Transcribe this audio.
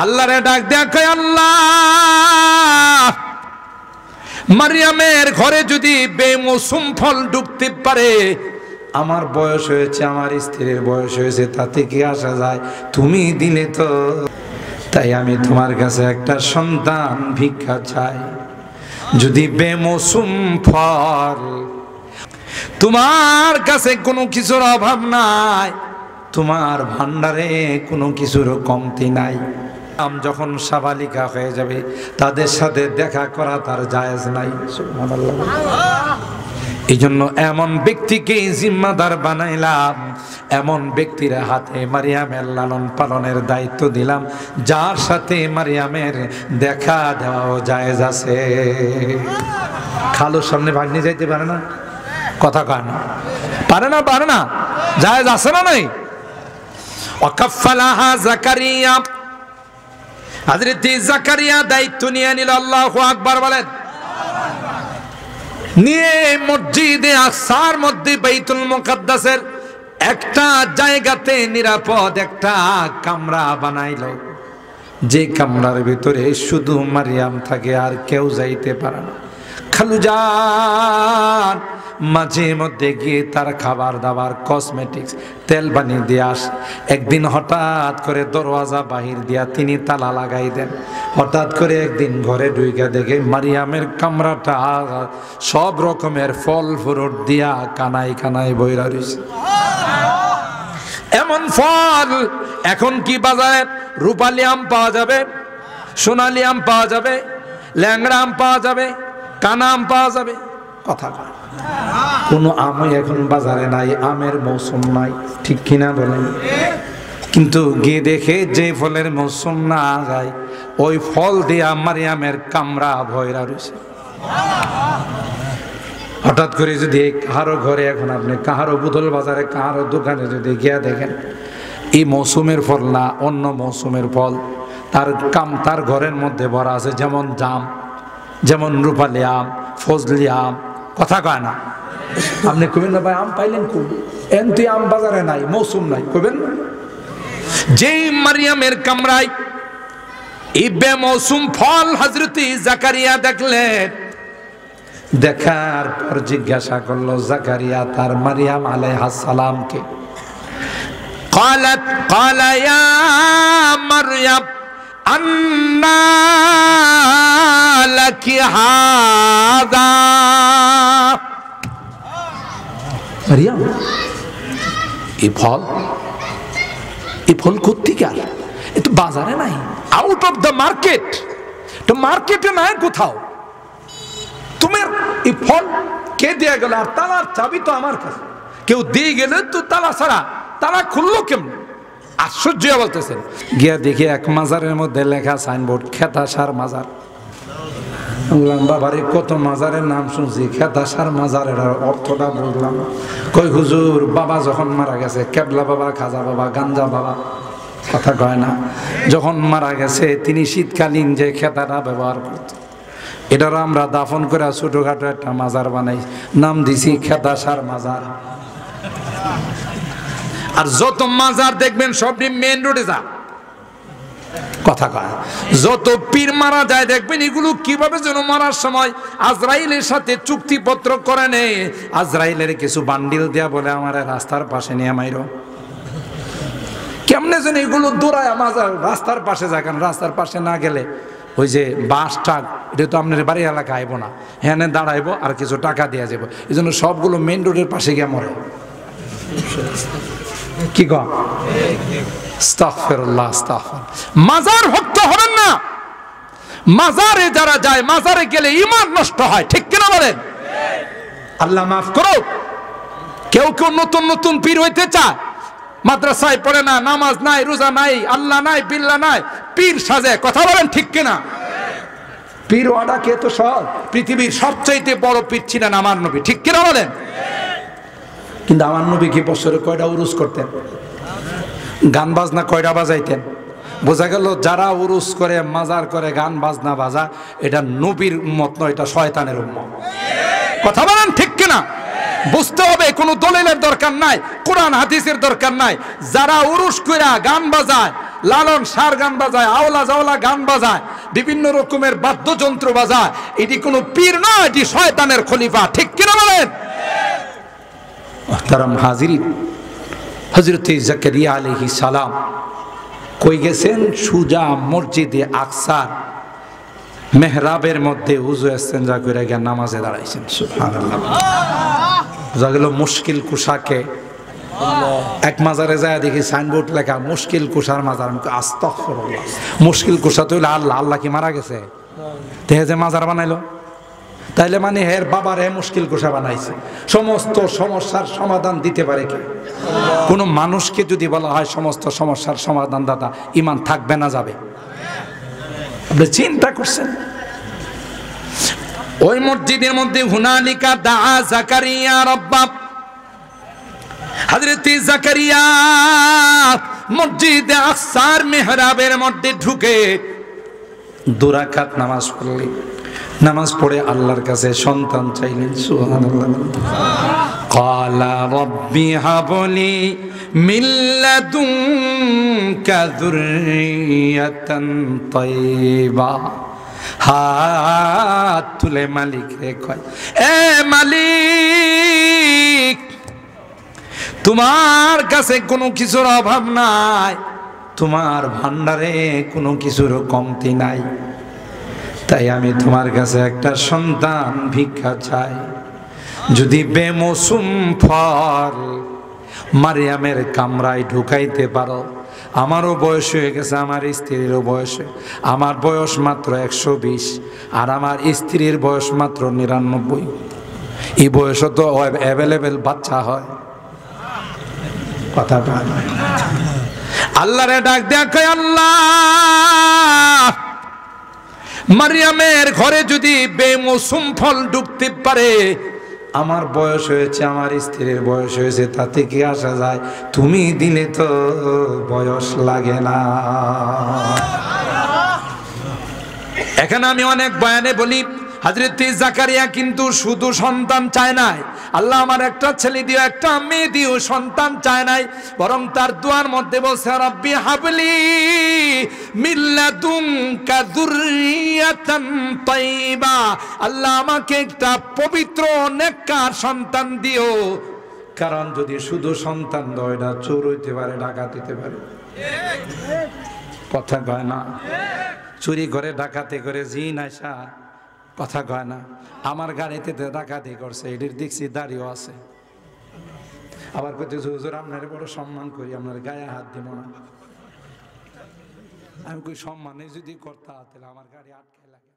আল্লাহরে ডাক দেয়া কয়, আল্লাহ, মারিয়ামের ঘরে যদি বেমৌসুম ফল ঢুকতে পারে, আমার বয়স হয়েছে, আমার স্ত্রীর বয়স হয়েছে, তাতে কি আসা যায়? তুমি দিলে তো, তাই আমি তোমার কাছে একটা সন্তান ভিক্ষা চাই। যদি বেমৌসুম ফল, তোমার কাছে কোনো কিছুর অভাব নাই, তোমার ভান্ডারে কোনো কিছুর কমতি নাই, যখন সাবালিকা হয়ে যাবে তাদের সাথে দেখা করা তার জায়েজ নাই। সুবহানাল্লাহ। এই জন্য এমন ব্যক্তিকে জিম্মাদার বানাইলাম, এমন ব্যক্তির হাতে মারিয়ামের লালন পালনের দায়িত্ব দিলাম, যার সাথে মারিয়ামের দেখা দেওয়াও জায়েজ আছে। খালুর সামনে ভাগ্নি যাইতে পারে না, কথা কয় না, পারে না, পারে না, জায়েজ আছে না নাই? ওয়াকাফালাহা জাকারিয়া, হযরত জাকারিয়া দায়িত্ব নিয়ে নিল। আল্লাহু আকবার বলেন। নিয়ে মসজিদে আকসার মধ্যে বাইতুল মুকাদ্দাসের একটা জায়গাতে নিরাপদ একটা কামরা বানাইল, যে কামরার ভিতরে শুধু মারিয়াম থাকে, আর কেউ যাইতে পারে না। খালুজান মাঝে মধ্যে গিয়ে তার খাবার দাবার, কসমেটিক্স, তেল বানি দিয়ে আস। একদিন হঠাৎ করে দরওয়াজা বাহির দিয়া তিনি তালা লাগাই দেন। হঠাৎ করে একদিন ঘরে ঢুইকা দেখে মারিয়ামের কামরাটা সব রকমের ফল ফ্রুট দিয়া কানাই কানাই বইরা রইছে। এমন ফল এখন কি বাজারে রূপালি আম পাওয়া যাবে, সোনালি আম পাওয়া যাবে, ল্যাংড়া আম পাওয়া যাবে, কানা আম পাওয়া যাবে? কথা কোনো আমই এখন বাজারে নাই, আমের মৌসুম নাই, ঠিক কিনা বলেন? কিন্তু গিয়ে দেখে যে ফলের মৌসুম না যায়, ওই ফল দিয়া মারিয়ামের কামরা ভয়রা রয়েছে। হঠাৎ করে যদি কাহারো ঘরে, এখন আপনি কাহারো বুদল বাজারে, কাহারো দোকানে যদি গিয়া দেখেন এই মৌসুমের ফল না অন্য মৌসুমের ফল, তার ঘরের মধ্যে ভরা আছে। যেমন জাম, যেমন রূপালি আম, ফজলি আম, কথা কয় না? আপনি কবেন না ভাই আম পাইলেন খুব, এমতি আম বাজারে নাই, মৌসুম নাই, কবেন না? যেই মারিয়ামের কামরায় এই বেমৌসুম ফল হযরত জাকারিয়া দেখলেন, দেখার পর জিজ্ঞাসা করলো জাকারিয়া তার মারিয়াম আলাইহিস সালামকে, ক্বালা ইয়া মারইয়াম আন্না লাকি হাযা। মারিয়াম, এই ফল কোত্থেকার? এ তো বাজারে নাই, আউট অফ দ্য মার্কেট, তো মার্কেটে নাই কোথাও। তোমার এই ফল কে দিয়ে গেল? আর তালার চাবি তো আমার কাছে, কেউ দিয়ে গেলে তো তালা ছাড়া, তালা খুললো কেমন? আশ্চর্য বলতেছেন। গিয়া দেখি এক মাজারের মধ্যে লেখা সাইনবোর্ড, খেতাসার মাজার। বাবারে কত মাজারের নাম শুনছি, খেতাসার মাজারের অর্থটা বুঝলাম। কই হুজুর, বাবা যখন মারা গেছে, কেবলা বাবা, খাজা বাবা, গাঞ্জা বাবা, কথা কয় না, যখন মারা গেছে তিনি শীতকালীন যে খেতাটা ব্যবহার করত, এটারও আমরা দাফন করে ছোটখাটো একটা মাজার বানাই, নাম দিছি খেতাসার মাজার। আর যত মাজার দেখবেন সবটি মেন রোডে যা, কথা কয়। যত পীর মারা যায় দেখবেন এগুলো কিভাবে যেন মারার সময় আজরাইলের সাথে চুক্তিপত্র করে নেয়। আজরাইলের কিছু বান্ডিল দেয়া বলে আমার রাস্তার পাশে নিয়ে মাইরো, কেমনে যেন এগুলো দৌড়ায় মাজার রাস্তার পাশে যায়। কারণ রাস্তার পাশে না গেলে ওই যে বাস টাক, এটা তো আপনার বাড়ি এলাকা আইব না, হ্যাঁ দাঁড়াইবো আর কিছু টাকা দেওয়া যাবো, এই জন্য সবগুলো মেন রোডের পাশে গিয়ে মরে। কি কয়? আস্তাগফিরুল্লাহ, আস্তাগফিরুল্লাহ। মাজার ভক্ত হবেন না। মাজারে যারা যায়, মাজারে গেলে ঈমান নষ্ট হয়, ঠিক কিনা বলেন? আল্লাহ মাফ করো। কেউ কেউ নতুন নতুন পীর হইতে চায়, মাদ্রাসায় পড়ে না, নামাজ নাই, রোজা নাই, আল্লাহ নাই, বিল্লাহ নাই, পীর সাজে, কথা বলেন ঠিক কিনা? পীর ওয়াডা কে তো সব পৃথিবীর সবচাইতে বড় পীর ছিলেন আমার নবী, ঠিক কিনা বলেন? কিন্তু আমার নবী কি বছরে কয়টা উরুস করতেন? গান বাজনা কয়টা বাজাইতেন? বোঝা গেল যারা উরুস করে, মাজার করে, গান বাজনা বাজা, এটা নবীর উম্মত নয়, এটা শয়তানের উম্মত, কথা বলেন ঠিক কিনা? বুঝতে হবে কোনো দলিলের দরকার নাই, কোরআন হাদিসের দরকার নাই। যারা উরুস কইরা গান বাজায়, লালন সার গান বাজায়, আওলা জাওলা গান বাজায়, বিভিন্ন রকমের বাদ্যযন্ত্র বাজায়, এটি কোনো পীর না, এটি শয়তানের খলিফা। ঠিক কিনা বলেন? মুহতারাম হাজিরিন, হযরত জাকারিয়া আলাইহিস সালাম কই গেছেন? সুজা মসজিদে আকসার মেহরাবের মধ্যে উযু ইস্তেঞ্জা করে গিয়ে নামাজে দাঁড়াইছেন। সুবহানাল্লাহ। বুঝা গেল মুশকিল কুশাকে। এক মাজারে যায় দেখি সাইনবোর্ড লেখা মুশকিল কুশার মাজার। আমি আস্তাগফিরুল্লাহ, মুশকিল কুশা তো হইলে আল্লাহ, আল্লাহ কি মারা গেছে? তেহে যে মাজার বানাইলো, তাইলে মানে হের বাবার হে মুশকিল কুশা বানাইছে। সমস্ত সমস্যার সমাধান দিতে পারে কি? কোন মানুষকে যদি বলা হয় সমস্ত সমস্যার সমাধান দাতা, ঈমান থাকবে না যাবে? আপনি চিন্তা করছেন? ওই মসজিদের মধ্যে হুনালিকা দাআ জাকারিয়া রাব্বাব, হযরত জাকারিয়া মসজিদে আকসার মেহরাবের মধ্যে ঢুকে 2 রাকাত নামাজ পড়লেন। নামাজ পড়ে আল্লাহর কাছে সন্তান চাইলেন। সুবহানাল্লাহ। ক্বালা রাব্বি হাবলি মিন লাদুনকা যুররিয়াতান তাইয়্যিবা। হাত তুলে মালিক রে কয়, এ মালিক, তোমার কাছে কোনো কিছুর অভাব নাই, তোমার ভান্ডারে কোনো কিছুর কমতি নাই, তাই আমি তোমার কাছে একটা সন্তান ভিক্ষা চাই। যদি বেমৌসুম ফল মারিয়ামের কামরায় ঢুকাইতে পারো। আমারও বয়স হয়ে গেছে, আমার স্ত্রীরও বয়স, আমার বয়স মাত্র 120 আর আমার স্ত্রীর বয়স মাত্র 99। এই বয়সে তো অ্যাভেলেবেল বাচ্চা হয়। কথা আল্লাহরে ডাক দেয়া কয়, আল্লাহ, মারিয়ামের ঘরে যদি বেমৌসুম ফল ঢুকতে পারে, আমার বয়স হয়েছে, আমার স্ত্রীর বয়স হয়েছে, তাতে কি আসা যায়? তুমি দিলে তো বয়স লাগে না। এখানে আমি অনেক বয়ানে বলি, হযরত জাকারিয়া কিন্তু শুধু সন্তান চায় নাই, আল্লাহ আমার একটা ছেলে দিও, একটা মেয়ে দিও, সন্তান চায় নাই, বরং তার দোয়ার মধ্যে বলছে, রাব্বি হাবলি মিন লাদুনকা যুররিয়াতান তাইয়্যিবা। আল্লাহ আমাকে একটা পবিত্র নেককার সন্তান দিও। কারণ যদি শুধু সন্তান দাও, এটা চোর হইতে পারে, ডাকাত হইতে পারে। কথা কয় না? চুরি করে ডাকাতি করে জিন আইসা, কথা কয় না? আমার গাড়িতে ডাকাতি করছে, এটির দেখছি দাড়িও আছে। আবার কইতে, হুজুর আপনার বড় সম্মান করি, আপনার গায়ে হাত দিব না। আমি কই সম্মানে যদি করতে, তাহলে আমার গাড়ি আটকে লাগে।